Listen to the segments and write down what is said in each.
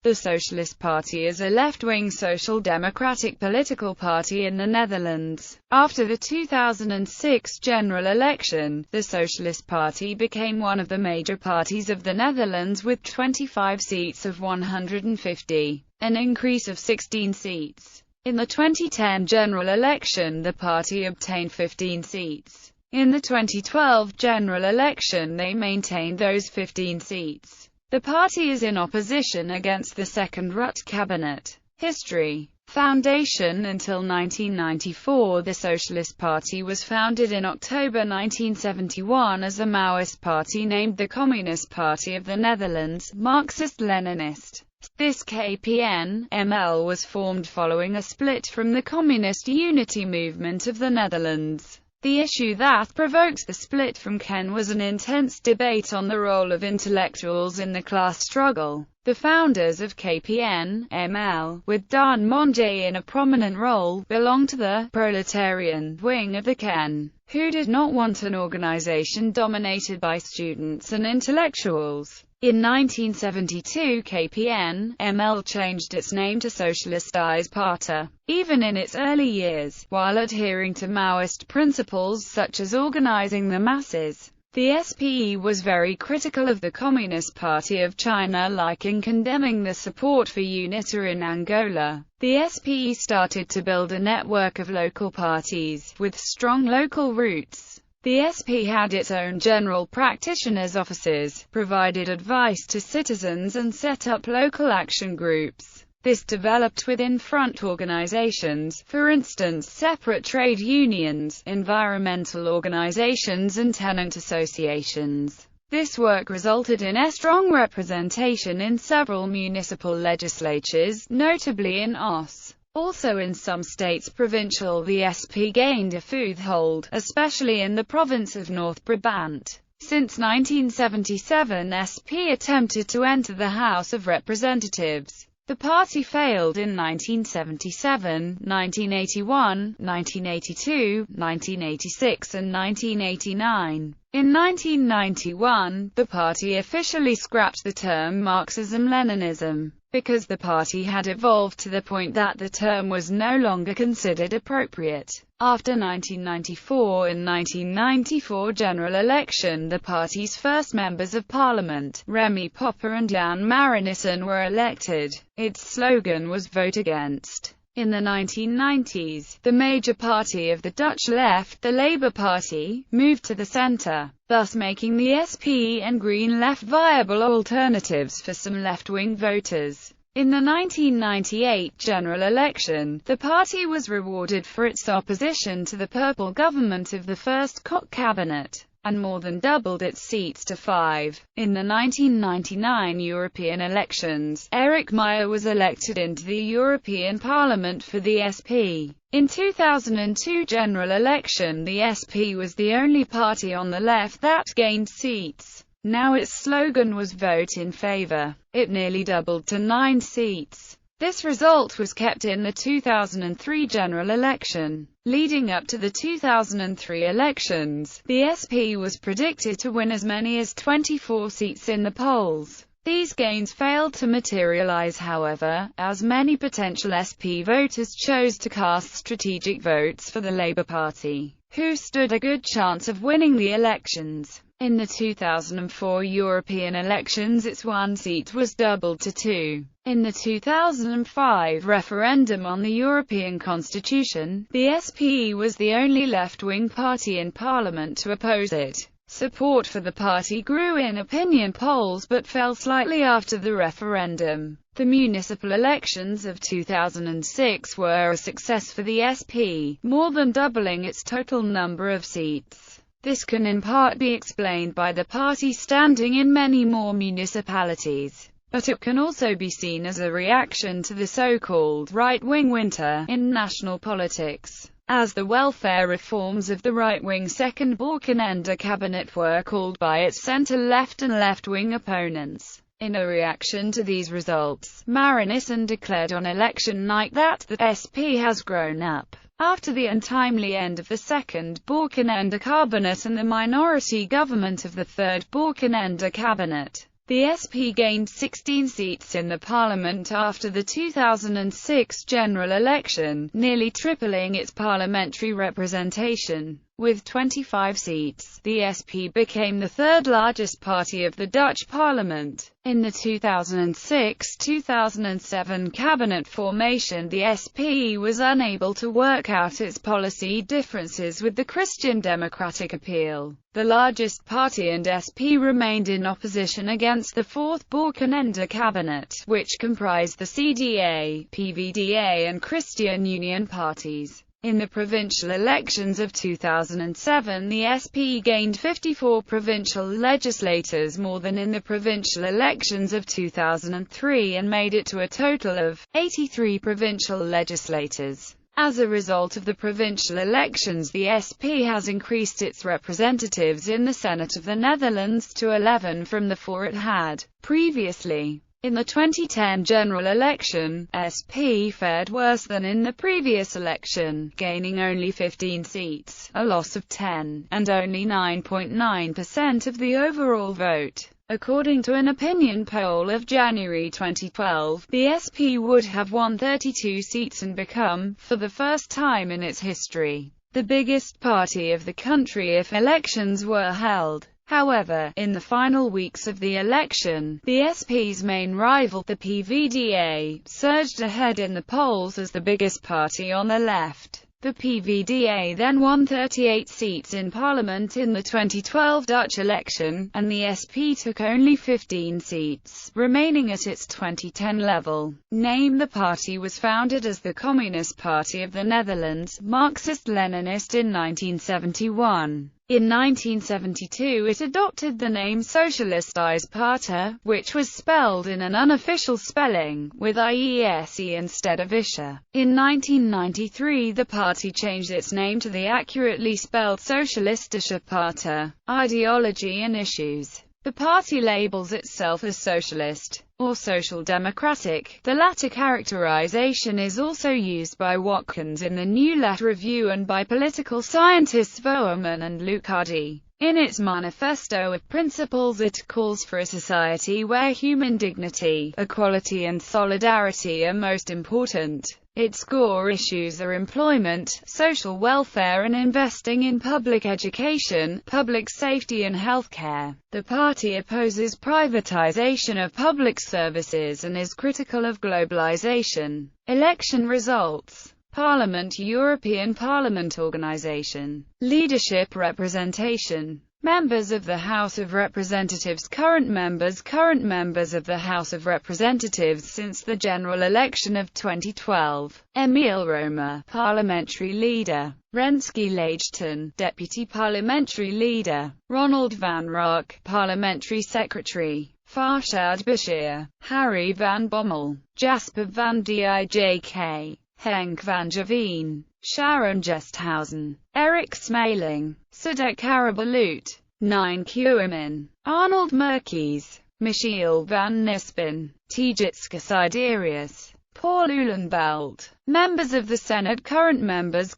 The Socialist Party is a left-wing social democratic political party in the Netherlands. After the 2006 general election, the Socialist Party became one of the major parties of the Netherlands with 25 seats of 150, an increase of 16 seats. In the 2010 general election, the party obtained 15 seats. In the 2012 general election, they maintained those 15 seats. The party is in opposition against the second Rutte cabinet. History. Foundation. Until 1994, the Socialist Party was founded in October 1971 as a Maoist party named the Communist Party of the Netherlands, Marxist-Leninist. This KPN-ML was formed following a split from the Communist Unity Movement of the Netherlands. The issue that provoked the split from KEN was an intense debate on the role of intellectuals in the class struggle. The founders of KPN-ML, with Daan Mondje in a prominent role, belonged to the proletarian wing of the KEN, who did not want an organization dominated by students and intellectuals. In 1972, KPN-ML changed its name to Socialist Party. Even in its early years, while adhering to Maoist principles such as organizing the masses, the SPE was very critical of the Communist Party of China, like in condemning the support for UNITA in Angola. The SPE started to build a network of local parties, with strong local roots. The SP had its own general practitioners' offices, provided advice to citizens and set up local action groups. This developed within front organizations, for instance separate trade unions, environmental organizations and tenant associations. This work resulted in a strong representation in several municipal legislatures, notably in Os. Also in some states provincial, the SP gained a foothold, especially in the province of North Brabant. Since 1977, SP attempted to enter the House of Representatives. The party failed in 1977, 1981, 1982, 1986 and 1989. In 1991, the party officially scrapped the term Marxism-Leninism, because the party had evolved to the point that the term was no longer considered appropriate. After 1994 and 1994 general election, the party's first members of parliament, Remy Popper and Jan Marissen, were elected. Its slogan was "Vote Against." In the 1990s, the major party of the Dutch left, the Labour Party, moved to the centre, thus making the SP and Green Left viable alternatives for some left-wing voters. In the 1998 general election, the party was rewarded for its opposition to the Purple government of the first Kok cabinet, and more than doubled its seats to 5. In the 1999 European elections, Erik Meyer was elected into the European Parliament for the SP. In 2002 general election, the SP was the only party on the left that gained seats. Now its slogan was "Vote in Favour." It nearly doubled to 9 seats. This result was kept in the 2003 general election. Leading up to the 2003 elections, the SP was predicted to win as many as 24 seats in the polls. These gains failed to materialize, however, as many potential SP voters chose to cast strategic votes for the Labour Party, who stood a good chance of winning the elections. In the 2004 European elections, its 1 seat was doubled to 2. In the 2005 referendum on the European Constitution, the SPE was the only left-wing party in Parliament to oppose it. Support for the party grew in opinion polls but fell slightly after the referendum. The municipal elections of 2006 were a success for the SP, more than doubling its total number of seats. This can in part be explained by the party standing in many more municipalities, but it can also be seen as a reaction to the so-called right-wing winter in national politics, as the welfare reforms of the right-wing second Balkenende cabinet were called by its centre-left and left-wing opponents. In a reaction to these results, Marissen declared on election night that the SP has grown up. After the untimely end of the second Balkenende cabinet and the minority government of the third Balkenende cabinet, The SP gained 16 seats in the parliament after the 2006 general election, nearly tripling its parliamentary representation. With 25 seats, the SP became the third largest party of the Dutch parliament. In the 2006-2007 cabinet formation, the SP was unable to work out its policy differences with the Christian Democratic appeal. The largest party and SP remained in opposition against the Fourth Balkenende cabinet, which comprised the CDA, PVDA and Christian Union parties. In the provincial elections of 2007, the SP gained 54 provincial legislators, more than in the provincial elections of 2003, and made it to a total of 83 provincial legislators. As a result of the provincial elections, the SP has increased its representatives in the Senate of the Netherlands to 11 from the 4 it had previously. In the 2010 general election, SP fared worse than in the previous election, gaining only 15 seats, a loss of 10, and only 9.9% of the overall vote. According to an opinion poll of January 2012, the SP would have won 32 seats and become, for the first time in its history, the biggest party of the country if elections were held. However, in the final weeks of the election, the SP's main rival, the PVDA, surged ahead in the polls as the biggest party on the left. The PVDA then won 38 seats in Parliament in the 2012 Dutch election, and the SP took only 15 seats, remaining at its 2010 level. The party was founded as the Communist Party of the Netherlands, Marxist-Leninist in 1971. In 1972 it adopted the name Socialist Partij, which was spelled in an unofficial spelling, with IESE instead of ISHA. In 1993 the party changed its name to the accurately spelled Socialistische Partij. Ideology and issues. The party labels itself as socialist, or social democratic. The latter characterization is also used by Watkins in the New Left Review and by political scientists Voerman and Lucardi. In its manifesto of principles it calls for a society where human dignity, equality and solidarity are most important. Its core issues are employment, social welfare and investing in public education, public safety and healthcare. The party opposes privatization of public services and is critical of globalization. Election results. Parliament, European Parliament Organization. Leadership representation. Members of the House of Representatives. Current members of the House of Representatives since the general election of 2012. Emil Romer, Parliamentary Leader. Renske Leijten, Deputy Parliamentary Leader. Ronald van Raak, Parliamentary Secretary. Farshad Bashir. Harry van Bommel. Jasper van Dijk. Henk van Javeen. Sharon Gesthausen. Eric Smaling. Sadek Karabalut. 9 Kuemin. Arnold Merkies. Michiel van Nispen. Tijitske Siderius. Paul Uhlenbelt. Members of the Senate. Current members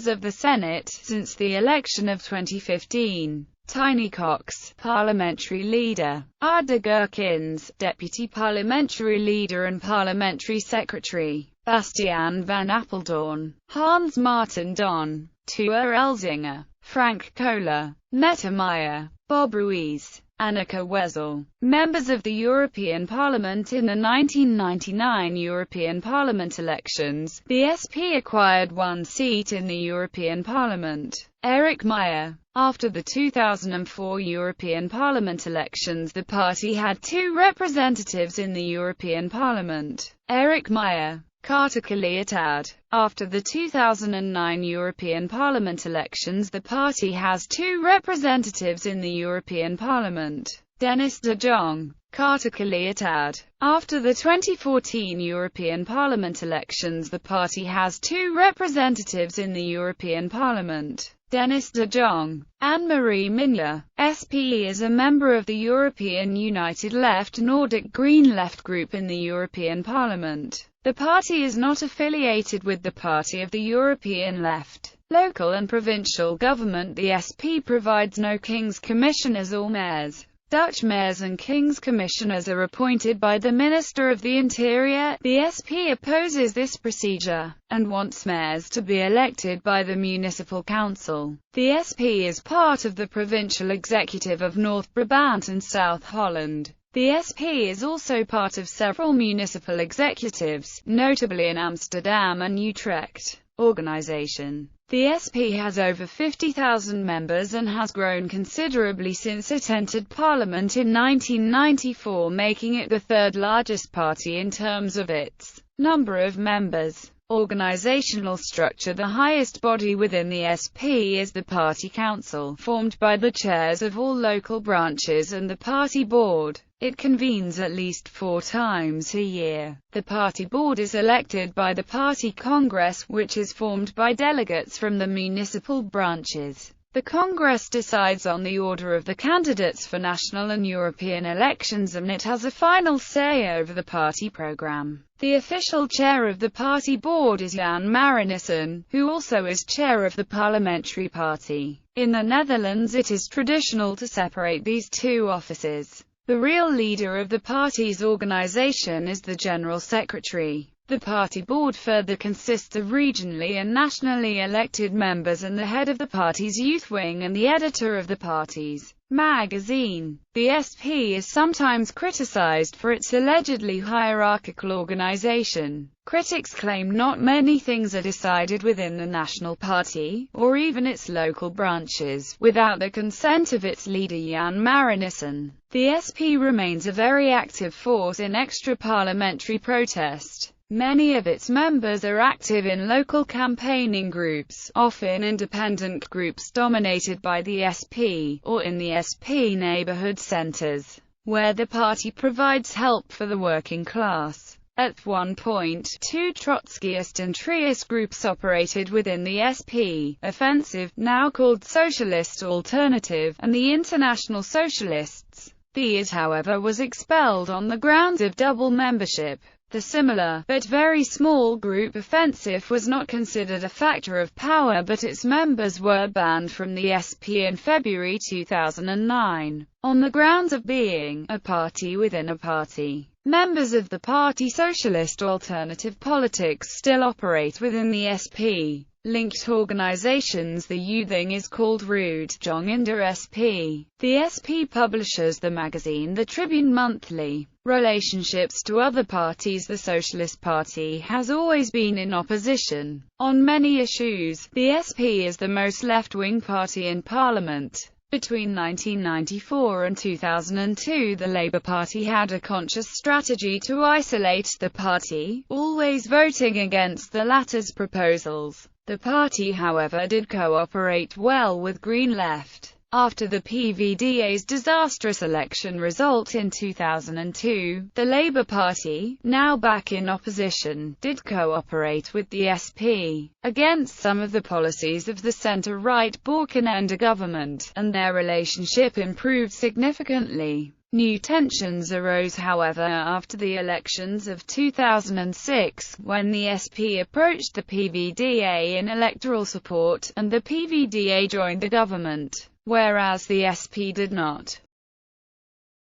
of the Senate since the election of 2015. Tiny Cox, Parliamentary Leader. Ada Gherkins, Deputy Parliamentary Leader and Parliamentary Secretary. Bastiaan van Apeldoorn. Hans Martin Don. Tua Elzinga. Frank Kohler. Mette Meyer. Bob Ruiz. Anneke Wessel. Members of the European Parliament. In the 1999 European Parliament elections, the SP acquired 1 seat in the European Parliament. Eric Meyer. After the 2004 European Parliament elections, the party had 2 representatives in the European Parliament. Eric Meyer. Kaartelijkheid. After the 2009 European Parliament elections, the party has 2 representatives in the European Parliament. Dennis de Jong. Kaartelijkheid. After the 2014 European Parliament elections, the party has 2 representatives in the European Parliament. Dennis de Jong. Anne-Marie Minja. SPE is a member of the European United Left Nordic Green Left group in the European Parliament. The party is not affiliated with the Party of the European Left. Local and provincial government. The SP provides no King's Commissioners or mayors. Dutch mayors and king's commissioners are appointed by the Minister of the Interior. The SP opposes this procedure, and wants mayors to be elected by the municipal council. The SP is part of the provincial executive of North Brabant and South Holland. The SP is also part of several municipal executives, notably in Amsterdam and Utrecht. Organization. The SP has over 50,000 members and has grown considerably since it entered Parliament in 1994, making it the third largest party in terms of its number of members. Organizational structure. The highest body within the SP is the Party Council, formed by the chairs of all local branches and the party board. It convenes at least 4 times a year. The party board is elected by the Party Congress, which is formed by delegates from the municipal branches. The Congress decides on the order of the candidates for national and European elections, and it has a final say over the party program. The official chair of the party board is Jan Marinissen, who also is chair of the parliamentary party. In the Netherlands, it is traditional to separate these two offices. The real leader of the party's organization is the General Secretary. The party board further consists of regionally and nationally elected members and the head of the party's youth wing and the editor of the party's magazine. The SP is sometimes criticized for its allegedly hierarchical organization. Critics claim not many things are decided within the National Party, or even its local branches, without the consent of its leader Jan Marinissen. The SP remains a very active force in extra-parliamentary protest. Many of its members are active in local campaigning groups, often independent groups dominated by the SP, or in the SP neighborhood centers, where the party provides help for the working class. At one point, 2 Trotskyist and Triest groups operated within the SP: Offensive, now called Socialist Alternative, and the International Socialists. These, however, was expelled on the grounds of double membership. The similar, but very small group Offensive was not considered a factor of power, but its members were banned from the SP in February 2009, on the grounds of being a party within a party. Members of the party Socialist Alternative Politics still operate within the SP. Linked organizations. The Youthing is called Rude Jong in der SP. The SP publishes the magazine The Tribune monthly. Relationships to other parties. The Socialist Party has always been in opposition on many issues. The SP is the most left-wing party in Parliament. Between 1994 and 2002, the Labour Party had a conscious strategy to isolate the party, always voting against the latter's proposals. The party, however, did cooperate well with Green Left. After the PVDA's disastrous election result in 2002, the Labour Party, now back in opposition, did cooperate with the SP against some of the policies of the centre-right Balkenende government, and their relationship improved significantly. New tensions arose, however, after the elections of 2006, when the SP approached the PVDA in electoral support, and the PVDA joined the government, whereas the SP did not.